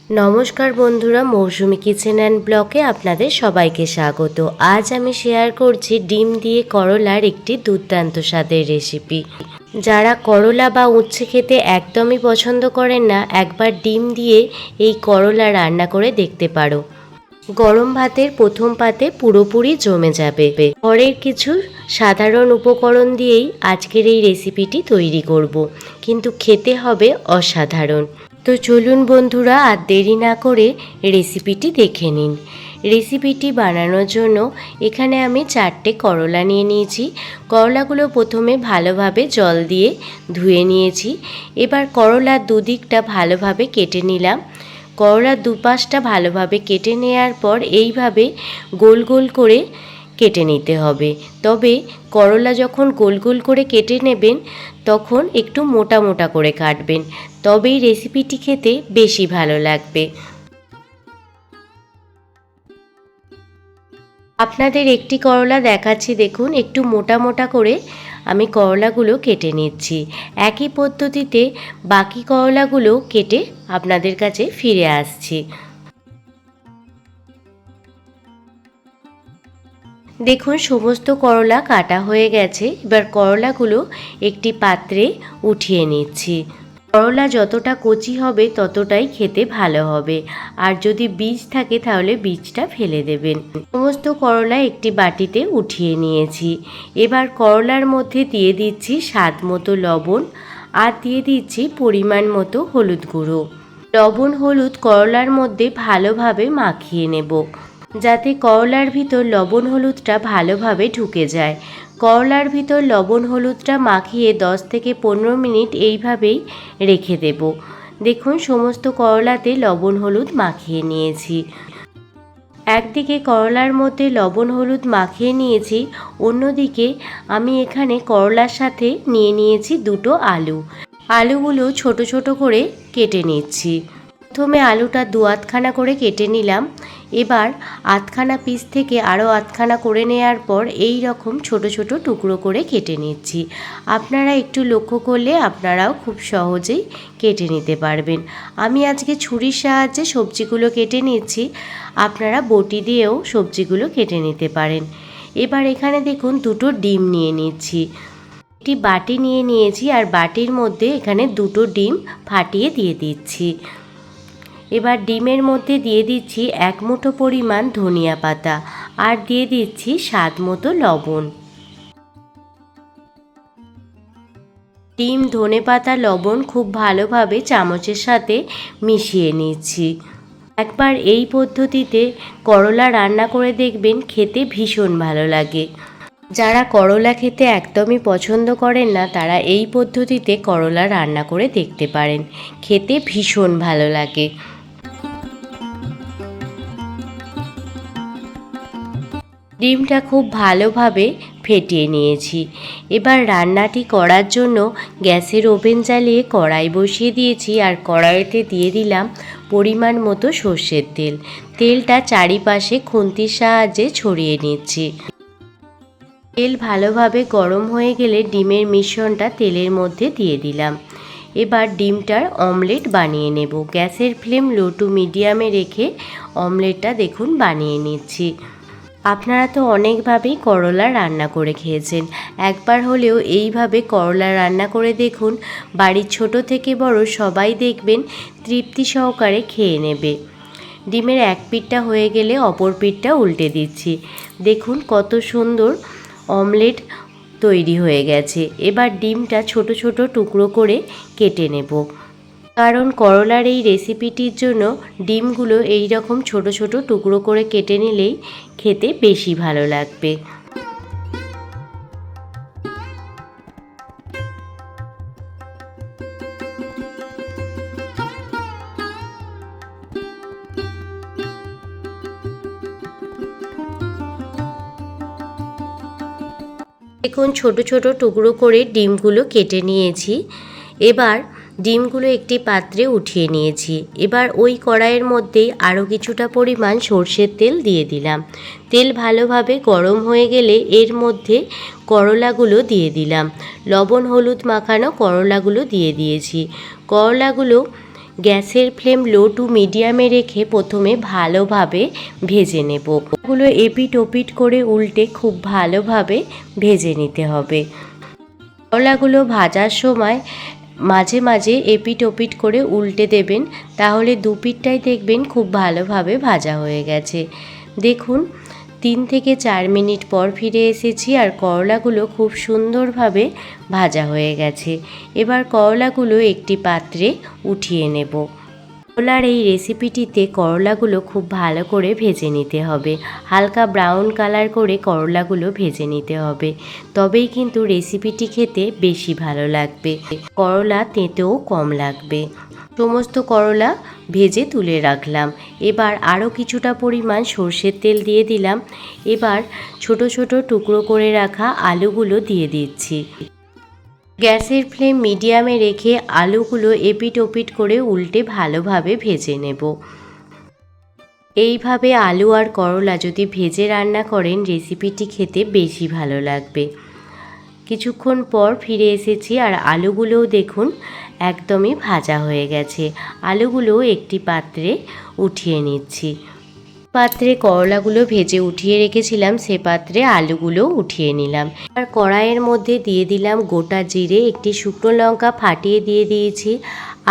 নমস্কার বন্ধুরা, মৌসুমি kitchen and ব্লগে আপনাদের সবাইকে স্বাগত। আজ আমি শেয়ার করছি ডিম দিয়ে করলার একটি দুর্দান্ত স্বাদের রেসিপি। যারা করলা বা উচ্ছে খেতে একদমই পছন্দ করেন না, একবার ডিম দিয়ে এই করলা রান্না করে দেখতে পারো। গরম ভাতের প্রথম পাতে পুরোপুরি জমে যাবে। ঘরের কিছু সাধারণ উপকরণ দিয়েই আজকের এই রেসিপিটি তৈরি করব, কিন্তু খেতে হবে অসাধারণ। তো চলুন বন্ধুরা, আর দেরি না করে রেসিপিটি দেখে নিন। রেসিপিটি বানানোর জন্য এখানে আমি 4টে করলা নিয়ে নিয়েছি। করলাগুলো প্রথমে ভালোভাবে জল দিয়ে ধুয়ে নিয়েছি। এবার করলার দুদিকটা ভালোভাবে কেটে নিলাম। করলার দুপাশটা ভালোভাবে কেটে নেওয়ার পর এইভাবে গোল গোল করে কেটে নিতে হবে। তবে করলা যখন গোল গোল করে কেটে নেবেন তখন একটু মোটা মোটা করে কাটবেন, তবেই রেসিপিটি খেতে বেশি ভালো লাগবে। আপনাদের একটি করলা দেখাচ্ছি, দেখুন একটু মোটা মোটা করে আমি করলাগুলো কেটে নিচ্ছি। একই পদ্ধতিতে বাকি করলাগুলো কেটে আপনাদের কাছে ফিরে আসছি। দেখুন সমস্ত করলা কাটা হয়ে গেছে। এবার করলাগুলো একটি পাত্রে উঠিয়ে নিচ্ছি। করলা যতটা কচি হবে ততটাই খেতে ভালো হবে, আর যদি বীজ থাকে তাহলে বীজটা ফেলে দেবেন। সমস্ত করলা একটি বাটিতে উঠিয়ে নিয়েছি। এবার করলার মধ্যে দিয়ে দিচ্ছি স্বাদ মতো লবণ, আর দিয়ে দিচ্ছি পরিমাণ মতো হলুদ গুঁড়ো। লবণ হলুদ করলার মধ্যে ভালোভাবে মাখিয়ে নেব, যাতে করলার ভিতর লবণ হলুদটা ভালোভাবে ঢুকে যায়। করলার ভিতর লবণ হলুদটা মাখিয়ে 10 থেকে 15 মিনিট এইভাবেই রেখে দেব। দেখুন সমস্ত করলাতে লবণ হলুদ মাখিয়ে নিয়েছি। একদিকে করলার মধ্যে লবণ হলুদ মাখিয়ে নিয়েছি, অন্যদিকে আমি এখানে করলার সাথে নিয়ে নিয়েছি 2টো আলু। আলুগুলো ছোট ছোট করে কেটে নিচ্ছি। প্রথমে আলুটা 2 আধখানা করে কেটে নিলাম। এবার আধখানা পিস থেকে আরও আধখানা করে নেওয়ার পর এই রকম ছোট ছোট টুকরো করে কেটে নিচ্ছি। আপনারা একটু লক্ষ্য করলে আপনারাও খুব সহজেই কেটে নিতে পারবেন। আমি আজকে ছুরির সাহায্যে সবজিগুলো কেটে নিচ্ছি, আপনারা বটি দিয়েও সবজিগুলো কেটে নিতে পারেন। এবার এখানে দেখুন 2টো ডিম নিয়ে নিচ্ছি। একটি বাটি নিয়ে নিয়েছি, আর বাটির মধ্যে এখানে 2টো ডিম ফাটিয়ে দিয়ে দিচ্ছি। এবার ডিমের মধ্যে দিয়ে দিচ্ছি 1 মুঠো পরিমাণ ধনিয়া পাতা, আর দিয়ে দিচ্ছি স্বাদ মতো লবণ। ডিম, ধনেপাতা, লবণ খুব ভালোভাবে চামচের সাথে মিশিয়ে নিচ্ছি। একবার এই পদ্ধতিতে করলা রান্না করে দেখবেন, খেতে ভীষণ ভালো লাগে। যারা করলা খেতে একদমই পছন্দ করেন না তারা এই পদ্ধতিতে করলা রান্না করে দেখতে পারেন, খেতে ভীষণ ভালো লাগে। ডিমটা খুব ভালোভাবে ফেটিয়ে নিয়েছি। এবার রান্নাটি করার জন্য গ্যাসের ওভেন জ্বালিয়ে কড়াই বসিয়ে দিয়েছি, আর কড়াইতে দিয়ে দিলাম পরিমাণ মতো সর্ষের তেল। তেলটা চারিপাশে খুন্তির সাহায্যে ছড়িয়ে নিচ্ছি। তেল ভালোভাবে গরম হয়ে গেলে ডিমের মিশ্রণটা তেলের মধ্যে দিয়ে দিলাম। এবার ডিমটার অমলেট বানিয়ে নেব। গ্যাসের ফ্লেম লো টু মিডিয়ামে রেখে অমলেটটা দেখুন বানিয়ে নিচ্ছি। আপনারা তো অনেকভাবেই করলা রান্না করে খেয়েছেন, একবার হলেও এইভাবে করলা রান্না করে দেখুন। বাড়ির ছোট থেকে বড় সবাই দেখবেন তৃপ্তি সহকারে খেয়ে নেবে। ডিমের এক পিঠটা হয়ে গেলে অপর পিঠটা উল্টে দিচ্ছি। দেখুন কত সুন্দর অমলেট তৈরি হয়ে গেছে। এবার ডিমটা ছোট ছোট টুকরো করে কেটে নেব, কারণ করলার এই রেসিপিটির জন্য ডিমগুলো এই রকম ছোট ছোট টুকরো করে কেটে নিলেই খেতে বেশি ভালো লাগবে। দেখুন ছোট ছোট টুকরো করে ডিমগুলো কেটে নিয়েছি। এবার ডিমগুলো একটি পাত্রে উঠিয়ে নিয়েছি। এবার ওই কড়াইয়ের মধ্যেই আরও কিছুটা পরিমাণ সর্ষের তেল দিয়ে দিলাম। তেল ভালোভাবে গরম হয়ে গেলে এর মধ্যে করলাগুলো দিয়ে দিলাম। লবণ হলুদ মাখানো করলাগুলো দিয়ে দিয়েছি। করলাগুলো গ্যাসের ফ্লেম লো টু মিডিয়ামে রেখে প্রথমে ভালোভাবে ভেজে নেব। এগুলো এপিট ওপিট করে উল্টে খুব ভালোভাবে ভেজে নিতে হবে। করলাগুলো ভাজার সময় মাঝে মাঝে এপিট ওপিট করে উল্টে দেবেন, তাহলে দু পিঠটাই দেখবেন খুব ভালোভাবে ভাজা হয়ে গেছে। দেখুন 3 থেকে 4 মিনিট পর ফিরে এসেছি আর করলাগুলো খুব সুন্দরভাবে ভাজা হয়ে গেছে। এবার করলাগুলো একটি পাত্রে উঠিয়ে নেব। করলার এই রেসিপিটিতে করলাগুলো খুব ভালো করে ভেজে নিতে হবে, হালকা ব্রাউন কালার করে করলাগুলো ভেজে নিতে হবে, তবেই কিন্তু রেসিপিটি খেতে বেশি ভালো লাগবে। করলা তেঁতেও কম লাগবে। সমস্ত করলা ভেজে তুলে রাখলাম। এবার আরও কিছুটা পরিমাণ সর্ষের তেল দিয়ে দিলাম। এবার ছোট ছোট টুকরো করে রাখা আলুগুলো দিয়ে দিচ্ছি। গ্যাসের ফ্লেম মিডিয়ামে রেখে আলুগুলো এপিট ওপিট করে উল্টে ভালোভাবে ভেজে নেব। এইভাবে আলু আর করলা যদি ভেজে রান্না করেন রেসিপিটি খেতে বেশি ভালো লাগবে। কিছুক্ষণ পর ফিরে এসেছি আর আলুগুলোও দেখুন একদমই ভাজা হয়ে গেছে। আলুগুলো একটি পাত্রে উঠিয়ে নিচ্ছি। পাত্রে করলাগুলো ভেজে উঠিয়ে রেখেছিলাম, সে পাত্রে আলুগুলো উঠিয়ে নিলাম। আর কড়াইয়ের মধ্যে দিয়ে দিলাম গোটা জিরে, একটি শুকনো লঙ্কা ফাটিয়ে দিয়ে দিয়েছি,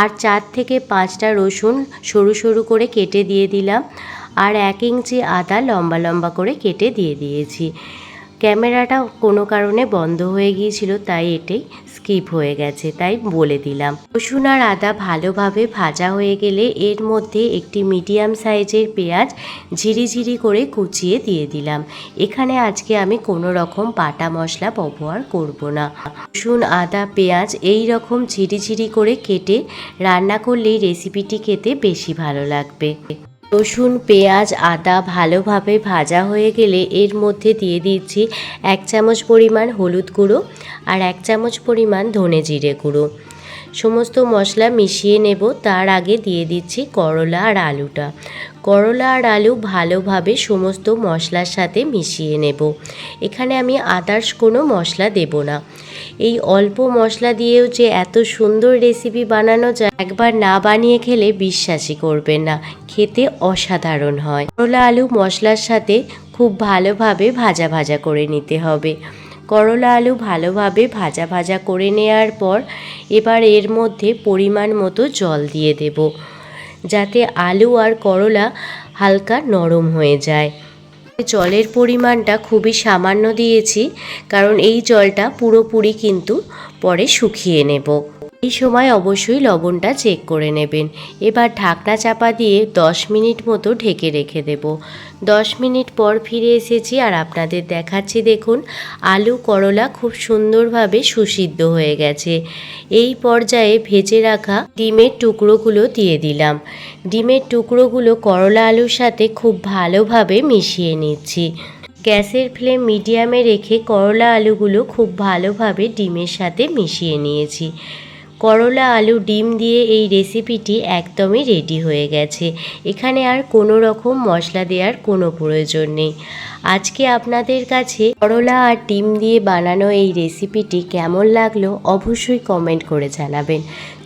আর 4 থেকে 5টা রসুন সরু সরু করে কেটে দিয়ে দিলাম, আর 1 ইঞ্চি আদা লম্বা লম্বা করে কেটে দিয়ে দিয়েছি। ক্যামেরাটা কোনো কারণে বন্ধ হয়ে গিয়েছিল, তাই এটাই স্কিপ হয়ে গেছে, তাই বলে দিলাম। রসুন আর আদা ভালোভাবে ভাজা হয়ে গেলে এর মধ্যে একটি মিডিয়াম সাইজের পেঁয়াজ ঝিরিঝিরি করে কুচিয়ে দিয়ে দিলাম। এখানে আজকে আমি কোনো রকম বাটা মশলা ব্যবহার করব না। রসুন আদা পেঁয়াজ এই রকম ঝিরিঝিরি করে কেটে রান্না করলেই রেসিপিটি খেতে বেশি ভালো লাগবে। রসুন পেঁয়াজ আদা ভালোভাবে ভাজা হয়ে গেলে এর মধ্যে দিয়ে দিচ্ছি 1 চামচ পরিমাণ হলুদ গুঁড়ো আর 1 চামচ পরিমাণ ধনে জিরে গুঁড়ো। সমস্ত মশলা মিশিয়ে নেব। তার আগে দিয়ে দিচ্ছি করলা আর আলুটা। করলা আর আলু ভালোভাবে সমস্ত মশলার সাথে মিশিয়ে নেব। এখানে আমি আদার্স কোনো মশলা দেব না। এই অল্প মশলা দিয়েও যে এত সুন্দর রেসিপি বানানো যায়, একবার না বানিয়ে খেলে বিশ্বাসই করবেন না, খেতে অসাধারণ হয়। করলা আলু মশলার সাথে খুব ভালোভাবে ভাজা ভাজা করে নিতে হবে। করলা আলু ভালোভাবে ভাজা ভাজা করে নেওয়ার পর এবার এর মধ্যে পরিমাণ মতো জল দিয়ে দেব, যাতে আলু আর করলা হালকা নরম হয়ে যায়। জলের পরিমাণটা খুবই সামান্য দিয়েছি, কারণ এই জলটা পুরোপুরি কিন্তু পরে শুকিয়ে নেব। এই সময় অবশ্যই লবণটা চেক করে নেবেন। এবার ঢাকনা চাপা দিয়ে 10 মিনিট মতো ঢেকে রেখে দেব। 10 মিনিট পর ফিরে এসেছি আর আপনাদের দেখাচ্ছি, দেখুন আলু করলা খুব সুন্দরভাবে সুসিদ্ধ হয়ে গেছে। এই পর্যায়ে ভেজে রাখা ডিমের টুকরোগুলো দিয়ে দিলাম। ডিমের টুকরোগুলো করলা আলুর সাথে খুব ভালোভাবে মিশিয়ে নিচ্ছি। গ্যাসের ফ্লেম মিডিয়ামে রেখে করলা আলুগুলো খুব ভালোভাবে ডিমের সাথে মিশিয়ে নিয়েছি। করলা আলু ডিম দিয়ে এই রেসিপিটি একদমই রেডি হয়ে গেছে। এখানে আর কোনো রকম মশলা দেওয়ার কোনো প্রয়োজন নেই। আজকে আপনাদের কাছে করলা আর ডিম দিয়ে বানানো এই রেসিপিটি কেমন লাগলো অবশ্যই কমেন্ট করে জানাবেন।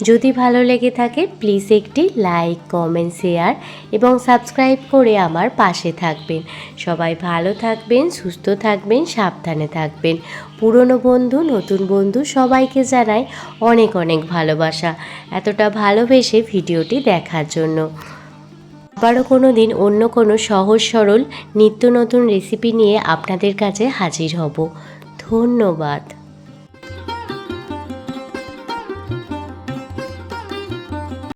যদি ভালো লেগে থাকে প্লিজ একটি লাইক কমেন্ট শেয়ার এবং সাবস্ক্রাইব করে আমার পাশে থাকবেন। সবাই ভালো থাকবেন, সুস্থ থাকবেন, সাবধানে থাকবেন। পুরনো বন্ধু নতুন বন্ধু সবাইকে জানাই অনেক অনেক ভালোবাসা, এতটা ভালোবেসে ভিডিওটি দেখার জন্য। আবারও কোনো দিন অন্য কোনো সহজ সরল নিত্য নতুন রেসিপি নিয়ে আপনাদের কাছে হাজির হব। ধন্যবাদ।